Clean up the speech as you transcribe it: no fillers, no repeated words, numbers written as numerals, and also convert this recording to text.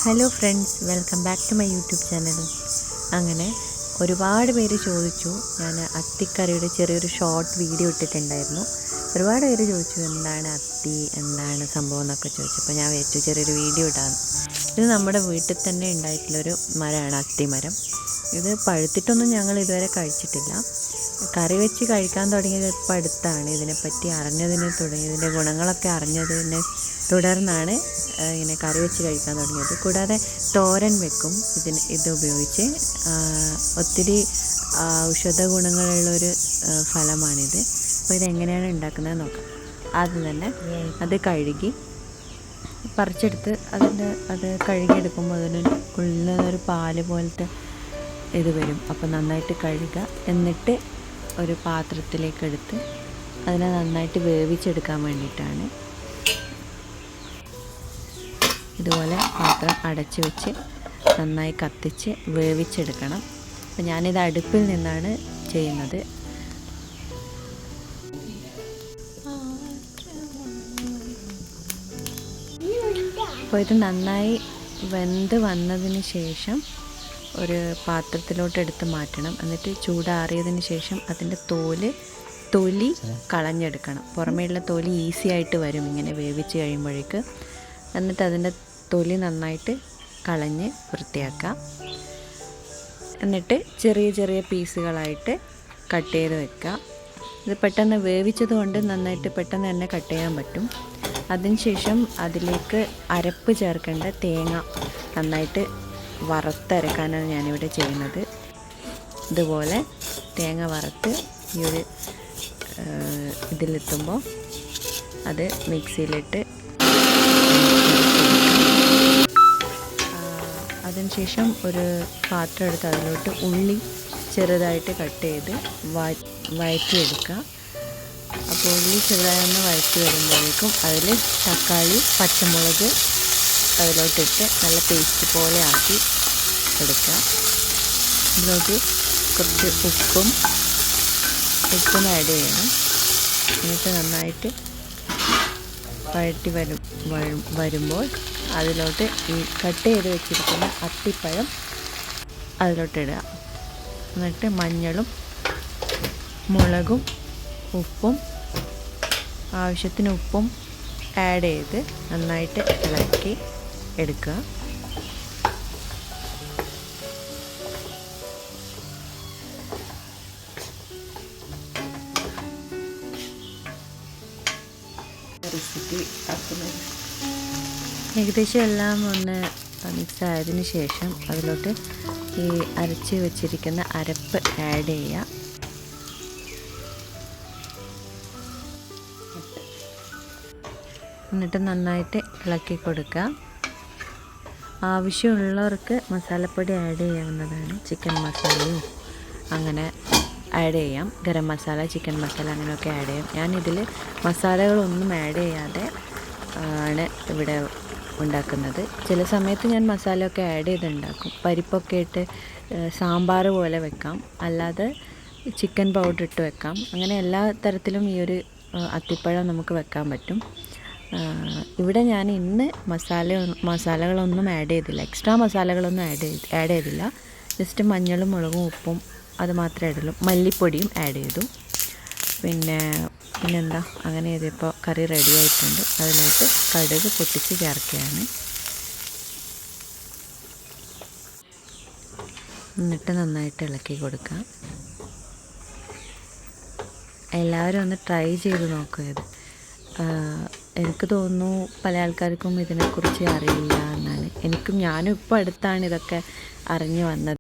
Hello friends, welcome back to my YouTube channel. അങ്ങനെ ഒരുപാട് പേര് ചോദിച്ചു. ഞാൻ അത്തിക്കറിയുടെ ചെറിയൊരു ഷോർട്ട് വീഡിയോ ഇട്ടിട്ടുണ്ടായിരുന്നു. ഒരുപാട് പേര് ചോദിച്ചു എന്താണ് അത്തി, എന്താണ് സംഭവം എന്നൊക്കെ ചോദിച്ചപ്പോൾ ഞാൻ വിചാരിച്ചു ചെറിയൊരു വീഡിയോ ഇടാമെന്ന്. ഇത് നമ്മുടെ വീട്ടിൽ തന്നെ ഉണ്ടായിട്ടുള്ളൊരു മരമാണ്, അത്തിമരം. ഇത് പഴുത്തിട്ടൊന്നും ഞങ്ങൾ ഇതുവരെ കഴിച്ചിട്ടില്ല. കറി വെച്ച് കഴിക്കാൻ തുടങ്ങിയത് ഇപ്പോൾ അടുത്താണ്. ഇതിനെപ്പറ്റി ഇതിൻ്റെ ഗുണങ്ങളൊക്കെ അറിഞ്ഞതിനെ തുടർന്നാണ് ഇങ്ങനെ കറി വെച്ച് കഴിക്കാൻ തുടങ്ങിയത്. കൂടാതെ തോരൻ വെക്കും ഇത് ഉപയോഗിച്ച്. ഒത്തിരി ഔഷധ ഗുണങ്ങളുള്ളൊരു ഫലമാണിത്. അപ്പോൾ ഇതെങ്ങനെയാണ് ഉണ്ടാക്കുന്നത് നോക്കാം. ആദ്യം തന്നെ അത് കഴുകി പറിച്ചെടുത്ത് അത് കഴുകിയെടുക്കുമ്പോൾ അതിന് ഉള്ളിൽ നിന്നൊരു പാല് പോലത്തെ ഇത് വരും. അപ്പോൾ നന്നായിട്ട് കഴുകുക. എന്നിട്ട് ഒരു പാത്രത്തിലേക്ക് എടുത്ത് അതിനെ നന്നായിട്ട് വേവിച്ചെടുക്കാൻ വേണ്ടിയിട്ടാണ്. ഇതുപോലെ പാത്രം അടച്ച് വെച്ച് നന്നായി കത്തിച്ച് വേവിച്ചെടുക്കണം. അപ്പോൾ ഞാനിത് അടുപ്പിൽ നിന്നാണ് ചെയ്യുന്നത്. അപ്പോൾ ഇത് നന്നായി വെന്ത് വന്നതിന് ശേഷം ഒരു പാത്രത്തിലോട്ട് എടുത്ത് മാറ്റണം. എന്നിട്ട് ചൂടാറിയതിന് ശേഷം അതിൻ്റെ തൊലി കളഞ്ഞെടുക്കണം. പുറമേയുള്ള തൊലി ഈസി ആയിട്ട് വരും ഇങ്ങനെ വേവിച്ച് കഴിയുമ്പോഴേക്ക്. എന്നിട്ട് അതിൻ്റെ തൊലി നന്നായിട്ട് കളഞ്ഞ് വൃത്തിയാക്കാം. എന്നിട്ട് ചെറിയ ചെറിയ പീസുകളായിട്ട് കട്ട് ചെയ്ത് വെക്കുക. ഇത് പെട്ടെന്ന് വേവിച്ചത് കൊണ്ട് നന്നായിട്ട് പെട്ടെന്ന് തന്നെ കട്ട് ചെയ്യാൻ പറ്റും. അതിനുശേഷം അതിലേക്ക് അരപ്പ് ചേർക്കേണ്ട തേങ്ങ നന്നായിട്ട് വറുത്തരക്കാനാണ് ഞാനിവിടെ ചെയ്യുന്നത്. ഇതുപോലെ തേങ്ങ വറുത്ത് ഈ ഒരു ഇതിലെത്തുമ്പോൾ അത് മിക്സിയിലിട്ട് അതിനുശേഷം ഒരു പാത്രം എടുത്ത് അതിലോട്ട് ഉള്ളി ചെറുതായിട്ട് കട്ട് ചെയ്ത് വഴറ്റിയെടുക്കുക. അപ്പോൾ ഉള്ളി ചെറുതായൊന്ന് വഴറ്റി വരുമ്പോഴേക്കും അതിൽ തക്കാളി, പച്ചമുളക് അതിലോട്ടിട്ട് നല്ല പേസ്റ്റ് പോലെ ആക്കി എടുക്കുക. ഇതിലോട്ട് കുറച്ച് ഉപ്പും ആഡ് ചെയ്യണം. എന്നിട്ട് നന്നായിട്ട് വഴറ്റി വരുമ്പോൾ അതിലോട്ട് ഈ കട്ട് ചെയ്ത് വെച്ചിരിക്കുന്ന അത്തിപ്പഴം അതിലോട്ടിടുക. എന്നിട്ട് മഞ്ഞളും മുളകും ഉപ്പും ആവശ്യത്തിന് ഉപ്പും ആഡ് ചെയ്ത് നന്നായിട്ട് ഇളക്കി എടുക്കുക. റെസിപ്പി ആക്കുന്നത് ഏകദേശം എല്ലാം ഒന്ന് മിക്സ് ആയതിന് ശേഷം അതിലോട്ട് ഈ അരച്ച് വെച്ചിരിക്കുന്ന അരപ്പ് ആഡ് ചെയ്യുക. എന്നിട്ട് നന്നായിട്ട് ഇളക്കി കൊടുക്കുക. ആവശ്യമുള്ളവർക്ക് മസാലപ്പൊടി ആഡ് ചെയ്യാവുന്നതാണ്. ചിക്കൻ മസാലയും അങ്ങനെ ആഡ് ചെയ്യാം. ഗരം മസാല, ചിക്കൻ മസാല അങ്ങനെയൊക്കെ ആഡ് ചെയ്യാം. ഞാനിതിൽ മസാലകളൊന്നും ആഡ് ചെയ്യാതെ ആണ് ഇവിടെ ഉണ്ടാക്കുന്നത്. ചില സമയത്ത് ഞാൻ മസാലയൊക്കെ ആഡ് ചെയ്തുണ്ടാക്കും. പരിപ്പൊക്കെ ഇട്ട് സാമ്പാർ പോലെ വെക്കാം, അല്ലാതെ ചിക്കൻ പൗഡർ ഇട്ട് വെക്കാം. അങ്ങനെ എല്ലാ തരത്തിലും ഈ ഒരു അത്തിപ്പഴം നമുക്ക് വെക്കാൻ പറ്റും. ഇവിടെ ഞാൻ ഇന്ന് മസാലകളൊന്നും ആഡ് ചെയ്തില്ല. എക്സ്ട്രാ മസാലകളൊന്നും ആഡ് ചെയ്തില്ല. ജസ്റ്റ് മഞ്ഞളും മുളകും ഉപ്പും അത് മാത്രമേ ഇടുള്ളൂ. മല്ലിപ്പൊടിയും ആഡ് ചെയ്തു. പിന്നെന്താ അങ്ങനെ ചെയ്തപ്പോൾ കറി റെഡി ആയിട്ടുണ്ട്. അതിലോട്ട് കടുക് പൊട്ടിച്ച് ചേർക്കുകയാണ്. എന്നിട്ട് നന്നായിട്ട് ഇളക്കി കൊടുക്കാം. എല്ലാവരും ഒന്ന് ട്രൈ ചെയ്ത് നോക്കുക. ഇത് എനിക്ക് തോന്നുന്നു പല ആൾക്കാർക്കും ഇതിനെക്കുറിച്ച് അറിയില്ല എന്നാണ്. ഞാനും ഇപ്പോൾ അടുത്താണ് ഇതൊക്കെ അറിഞ്ഞു വന്നത്.